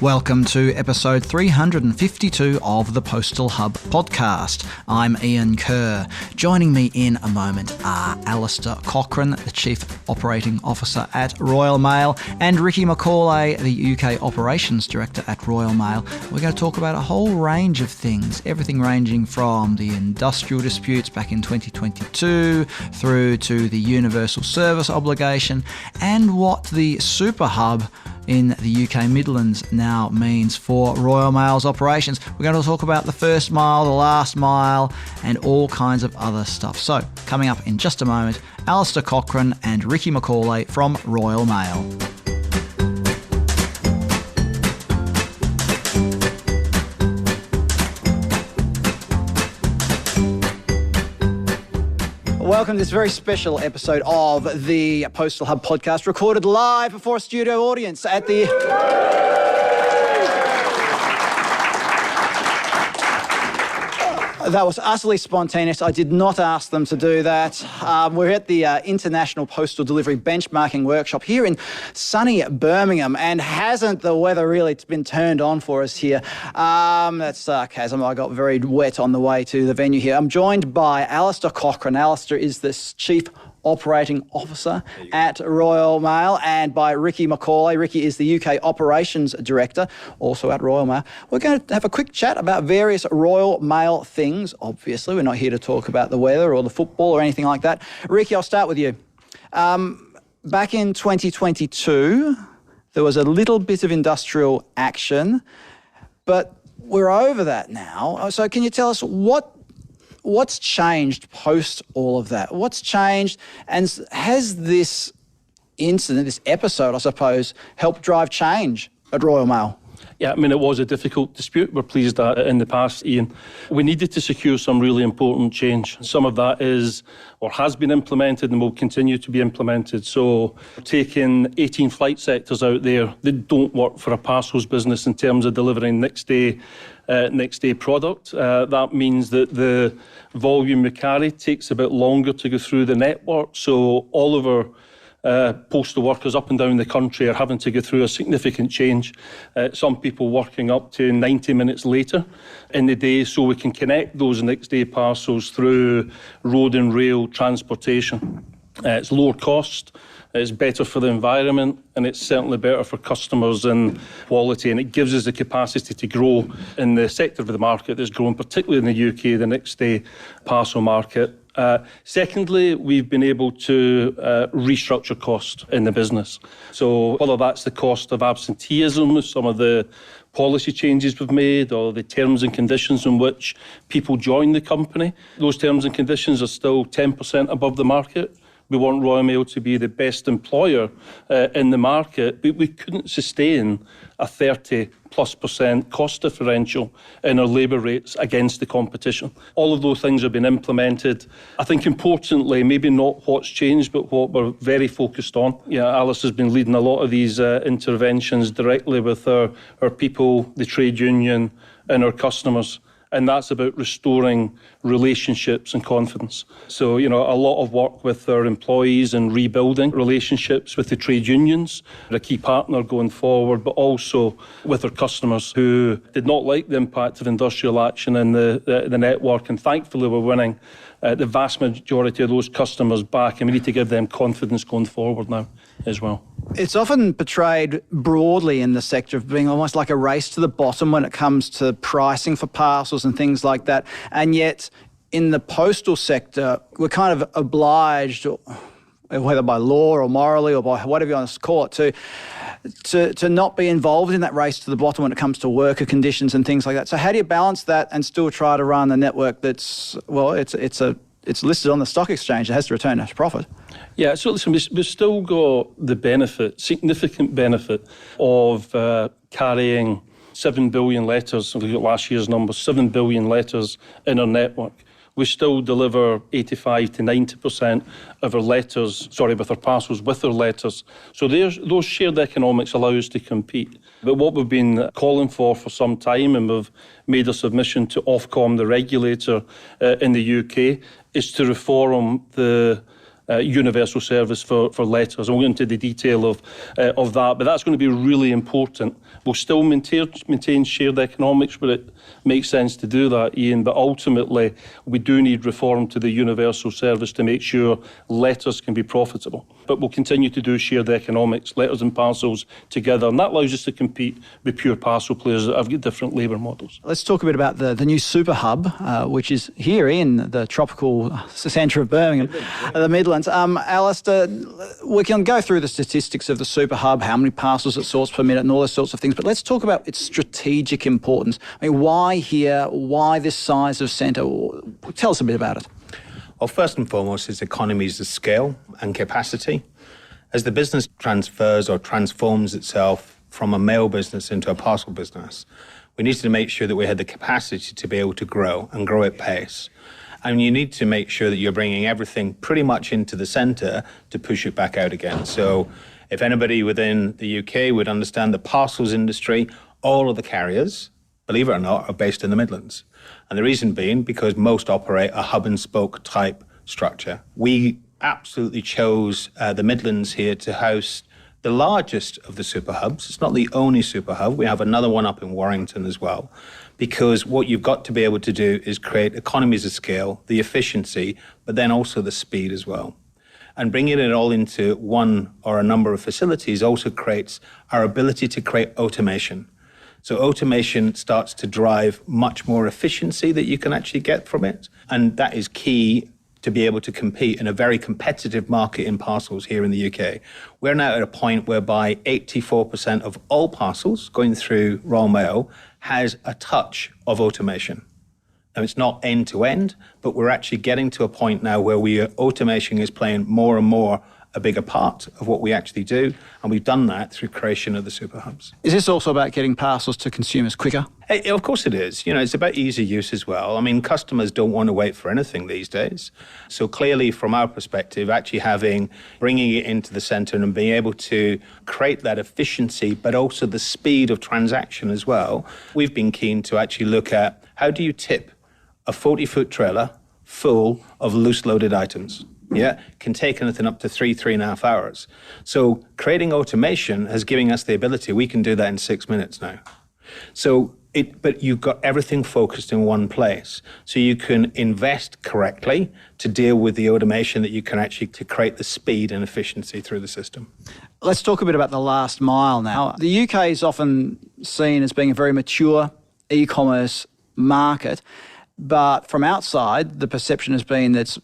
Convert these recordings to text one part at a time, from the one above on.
Welcome to episode 352 of the Postal Hub podcast. I'm Ian Kerr. Joining me in a moment are Alistair Cochrane, the Chief Operating Officer at Royal Mail, and Ricky McAulay, the UK Operations Director at Royal Mail. We're going to talk about a whole range of things, everything ranging from the industrial disputes back in 2022 through to the universal service obligation and what the Super Hub in the UK Midlands now means for Royal Mail's operations. We're going to talk about the first mile, the last mile, and all kinds of other stuff. So, coming up in just a moment, Alistair Cochrane and Ricky McAulay from Royal Mail. Welcome to this very special episode of the Postal Hub podcast, recorded live before a studio audience at the... That was utterly spontaneous. I did not ask them to do that. We're at the International Postal Delivery Benchmarking Workshop here in sunny Birmingham, and hasn't the weather really been turned on for us here? That's sarcasm. I got very wet on the way to the venue here. I'm joined by Alistair Cochrane. Alistair is the Chief Operating Officer at Royal Mail, and by Ricky McAulay. Ricky is the UK Operations Director, also at Royal Mail. We're going to have a quick chat about various Royal Mail things. Obviously, we're not here to talk about the weather or the football or anything like that. Ricky, I'll start with you. Back in 2022, there was a little bit of industrial action, but we're over that now. So can you tell us what's changed post all of that? What's changed, and has this incident, this episode, I suppose, helped drive change at Royal Mail? Yeah, I mean, it was a difficult dispute. We're pleased that in the past, Ian, we needed to secure some really important change. Some of that is, or has been implemented and will continue to be implemented. So taking 18 flight sectors out there that don't work for a parcels business in terms of delivering next day product. That means that the volume we carry takes a bit longer to go through the network. So all of our postal workers up and down the country are having to go through a significant change. Some people working up to 90 minutes later in the day, so we can connect those next day parcels through road and rail transportation. It's lower cost, it's better for the environment, and it's certainly better for customers and quality, and it gives us the capacity to grow in the sector of the market that's growing, particularly in the UK, the next day parcel market. Secondly, we've been able to restructure cost in the business. So whether that's the cost of absenteeism, some of the policy changes we've made, or the terms and conditions in which people join the company, those terms and conditions are still 10% above the market. We want Royal Mail to be the best employer in the market, but we couldn't sustain a 30+% cost differential in our labour rates against the competition. All of those things have been implemented. I think importantly, maybe not what's changed, but what we're very focused on. Alice has been leading a lot of these interventions directly with our people, the trade union, and our customers. And that's about restoring relationships and confidence. So, a lot of work with our employees and rebuilding relationships with the trade unions, a key partner going forward, but also with our customers who did not like the impact of industrial action in the network. And thankfully, we're winning the vast majority of those customers back, and we need to give them confidence going forward now as well. It's often portrayed broadly in the sector of being almost like a race to the bottom when it comes to pricing for parcels and things like that. And yet in the postal sector, we're kind of obliged, whether by law or morally or by whatever you want to call it, to not be involved in that race to the bottom when it comes to worker conditions and things like that. So how do you balance that and still try to run a network that's, well, it's listed on the stock exchange, it has to return a profit? Yeah, so listen, we've still got the significant benefit of carrying 7 billion letters. Look at last year's number, 7 billion letters in our network. We still deliver 85 to 90% of our letters, with our parcels with our letters. So those shared economics allow us to compete. But what we've been calling for some time, and we've made a submission to Ofcom, the regulator in the UK, is to reform the universal service for letters. I won't go into the detail of that, but that's going to be really important. We'll still maintain shared economics where it makes sense to do that, Ian, but ultimately we do need reform to the universal service to make sure letters can be profitable. But we'll continue to do shared economics, letters and parcels together, and that allows us to compete with pure parcel players that have got different labour models. Let's talk a bit about the new super hub, which is here in the tropical centre of Birmingham, the Midlands. Alistair, we can go through the statistics of the super hub, how many parcels it sorts per minute and all those sorts of things, but let's talk about its strategic importance. I mean, why here? Why this size of centre? Tell us a bit about it. Well, first and foremost, it's economies of scale and capacity. As the business transfers or transforms itself from a mail business into a parcel business, we needed to make sure that we had the capacity to be able to grow and grow at pace. And you need to make sure that you're bringing everything pretty much into the centre to push it back out again. So if anybody within the UK would understand the parcels industry, all of the carriers, believe it or not, are based in the Midlands. And the reason being because most operate a hub and spoke type structure. We absolutely chose the Midlands here to host the largest of the super hubs. It's not the only super hub. We have another one up in Warrington as well, because what you've got to be able to do is create economies of scale, the efficiency, but then also the speed as well. And bringing it all into one or a number of facilities also creates our ability to create automation. So automation starts to drive much more efficiency that you can actually get from it. And that is key to be able to compete in a very competitive market in parcels here in the UK. We're now at a point whereby 84% of all parcels going through Royal Mail has a touch of automation. Now, it's not end to end, but we're actually getting to a point now where automation is playing more and more a bigger part of what we actually do, and we've done that through creation of the super hubs. Is this also about getting parcels to consumers quicker? Of course it is. You know, it's about easy use as well. I mean, customers don't want to wait for anything these days. So clearly, from our perspective, actually bringing it into the centre and being able to create that efficiency, but also the speed of transaction as well, we've been keen to actually look at how do you tip a 40-foot trailer full of loose loaded items. Yeah, can take anything up to 3.5 hours. So creating automation has given us the ability, we can do that in 6 minutes now. But you've got everything focused in one place. So you can invest correctly to deal with the automation that you can actually to create the speed and efficiency through the system. Let's talk a bit about the last mile now. The UK is often seen as being a very mature e-commerce market, but from outside, the perception has been that it's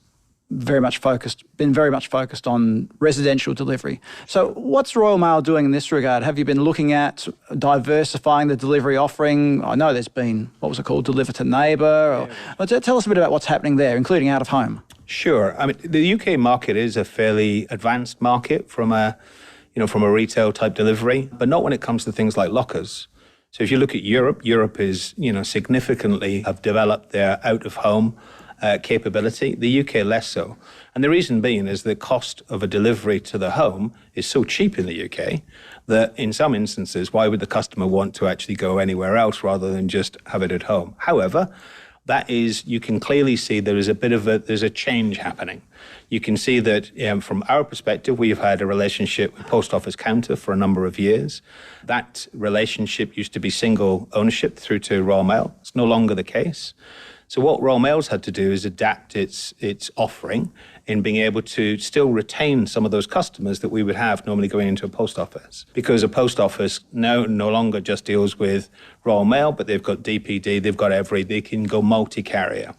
very much focused on residential delivery. So what's Royal Mail doing in this regard? Have you been looking at diversifying the delivery offering? I know there's been, what was it called, Deliver to Neighbour? Tell us a bit about what's happening there, including out of home. Sure. I mean, the UK market is a fairly advanced market from a retail type delivery, but not when it comes to things like lockers. So if you look at Europe is, significantly have developed their out of home capability, the UK less so. And the reason being is the cost of a delivery to the home is so cheap in the UK that in some instances, why would the customer want to actually go anywhere else rather than just have it at home? However, you can clearly see there's a change happening. You can see that from our perspective, we've had a relationship with Post Office Counter for a number of years. That relationship used to be single ownership through to Royal Mail. It's no longer the case. So what Royal Mail's had to do is adapt its offering in being able to still retain some of those customers that we would have normally going into a post office. Because a post office now no longer just deals with Royal Mail, but they've got DPD, they can go multi-carrier.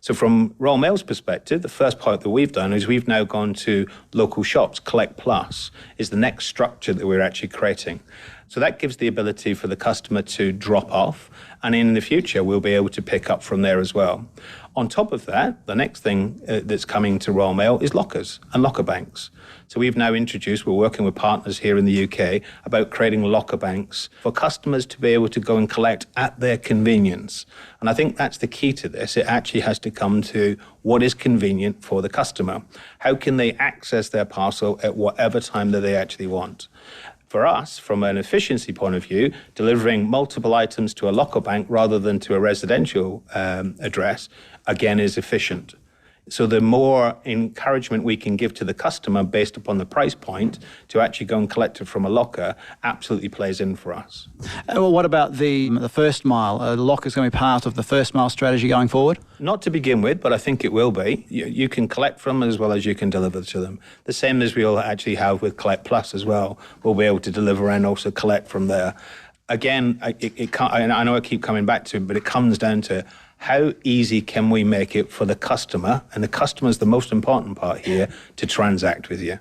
So from Royal Mail's perspective, the first part that we've done is we've now gone to local shops. Collect Plus is the next structure that we're actually creating. So that gives the ability for the customer to drop off, and in the future, we'll be able to pick up from there as well. On top of that, the next thing that's coming to Royal Mail is lockers and locker banks. So we're working with partners here in the UK about creating locker banks for customers to be able to go and collect at their convenience. And I think that's the key to this. It actually has to come to what is convenient for the customer. How can they access their parcel at whatever time that they actually want? For us, from an efficiency point of view, delivering multiple items to a locker bank rather than to a residential address, again, is efficient. So the more encouragement we can give to the customer based upon the price point to actually go and collect it from a locker absolutely plays in for us. Well, what about the first mile? The locker is going to be part of the first mile strategy going forward? Not to begin with, but I think it will be. You can collect from them as well as you can deliver to them. The same as we'll actually have with Collect Plus as well. We'll be able to deliver and also collect from there. Again, I know I keep coming back to it, but it comes down to how easy can we make it for the customer, and the customer is the most important part here, to transact with you.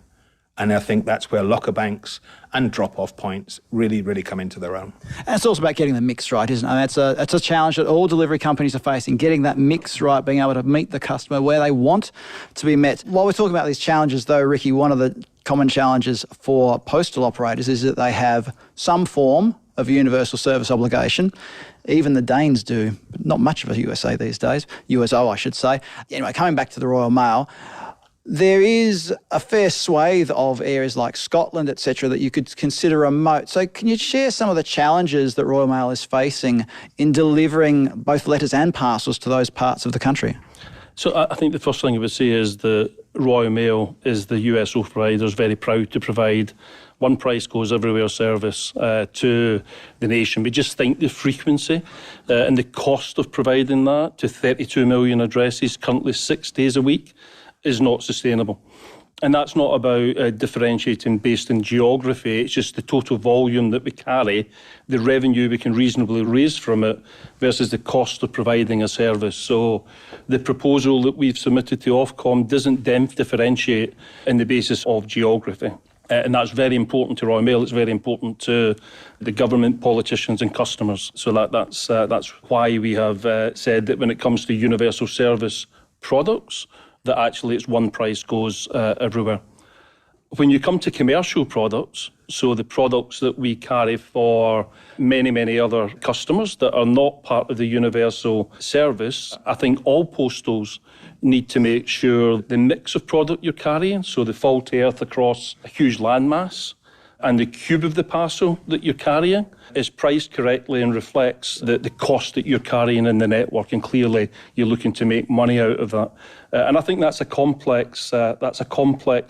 And I think that's where locker banks and drop-off points really, really come into their own. And it's also about getting the mix right, isn't it? And that's a challenge that all delivery companies are facing, getting that mix right, being able to meet the customer where they want to be met. While we're talking about these challenges, though, Ricky, one of the common challenges for postal operators is that they have some form of universal service obligation. Even the Danes do, but not much of a USA these days. USO, I should say. Anyway, coming back to the Royal Mail, there is a fair swathe of areas like Scotland, etc., that you could consider remote. So can you share some of the challenges that Royal Mail is facing in delivering both letters and parcels to those parts of the country? So I think the first thing I would say is that Royal Mail is the USO provider, is very proud to provide one price goes everywhere service to the nation. We just think the frequency and the cost of providing that to 32 million addresses, currently 6 days a week, is not sustainable. And that's not about differentiating based on geography. It's just the total volume that we carry, the revenue we can reasonably raise from it versus the cost of providing a service. So the proposal that we've submitted to Ofcom doesn't differentiate in the basis of geography. And that's very important to Royal Mail. It's very important to the government, politicians and customers. So that's why we have said that when it comes to universal service products, that actually it's one price goes everywhere. When you come to commercial products, so the products that we carry for many, many other customers that are not part of the universal service, I think all postals need to make sure the mix of product you're carrying, so the fault earth across a huge landmass, and the cube of the parcel that you're carrying is priced correctly and reflects the cost that you're carrying in the network, and clearly you're looking to make money out of that. And I think that's a complex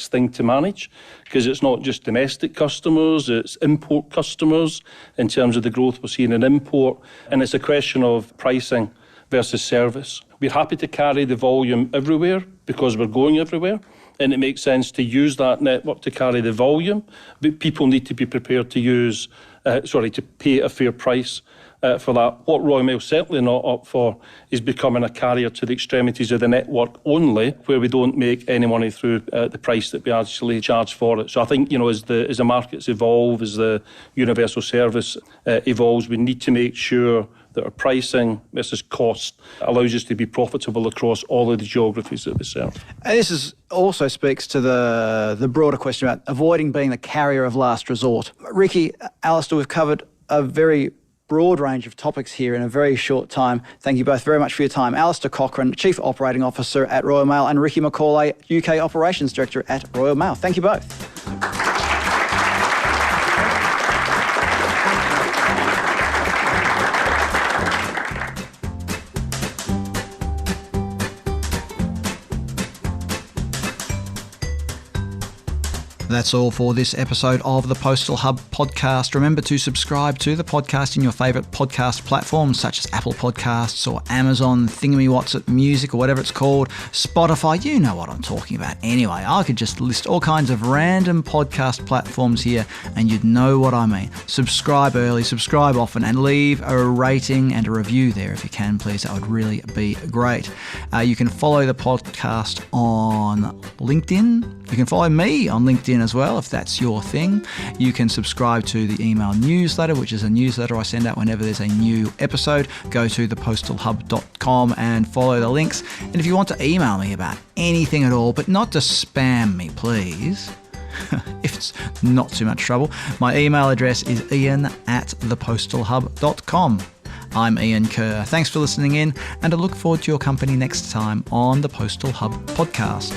thing to manage, because it's not just domestic customers, it's import customers in terms of the growth we're seeing in import, and it's a question of pricing versus service. We're happy to carry the volume everywhere because we're going everywhere, and it makes sense to use that network to carry the volume, but people need to be prepared to to pay a fair price for that. What Royal Mail's certainly not up for is becoming a carrier to the extremities of the network only, where we don't make any money through the price that we actually charge for it. So I think, as the markets evolve, as the universal service evolves, we need to make sure that our pricing versus cost allows us to be profitable across all of the geographies that we serve. And this also speaks to the broader question about avoiding being the carrier of last resort. Ricky, Alistair, we've covered a very broad range of topics here in a very short time. Thank you both very much for your time. Alistair Cochrane, Chief Operating Officer at Royal Mail, and Ricky McAulay, UK Operations Director at Royal Mail. Thank you both. That's all for this episode of the Postal Hub podcast. Remember to subscribe to the podcast in your favourite podcast platforms such as Apple Podcasts or Amazon Thingamywhat's Music or whatever it's called, Spotify. You know what I'm talking about. Anyway, I could just list all kinds of random podcast platforms here and you'd know what I mean. Subscribe early, subscribe often, and leave a rating and a review there if you can, please. That would really be great. You can follow the podcast on LinkedIn. You can follow me on LinkedIn as well, if that's your thing. You can subscribe to the email newsletter, which is a newsletter I send out whenever there's a new episode. Go to thepostalhub.com and follow the links. And if you want to email me about anything at all, but not to spam me, please, if it's not too much trouble, my email address is ian@thepostalhub.com. I'm Ian Kerr. Thanks for listening in, and I look forward to your company next time on the Postal Hub podcast.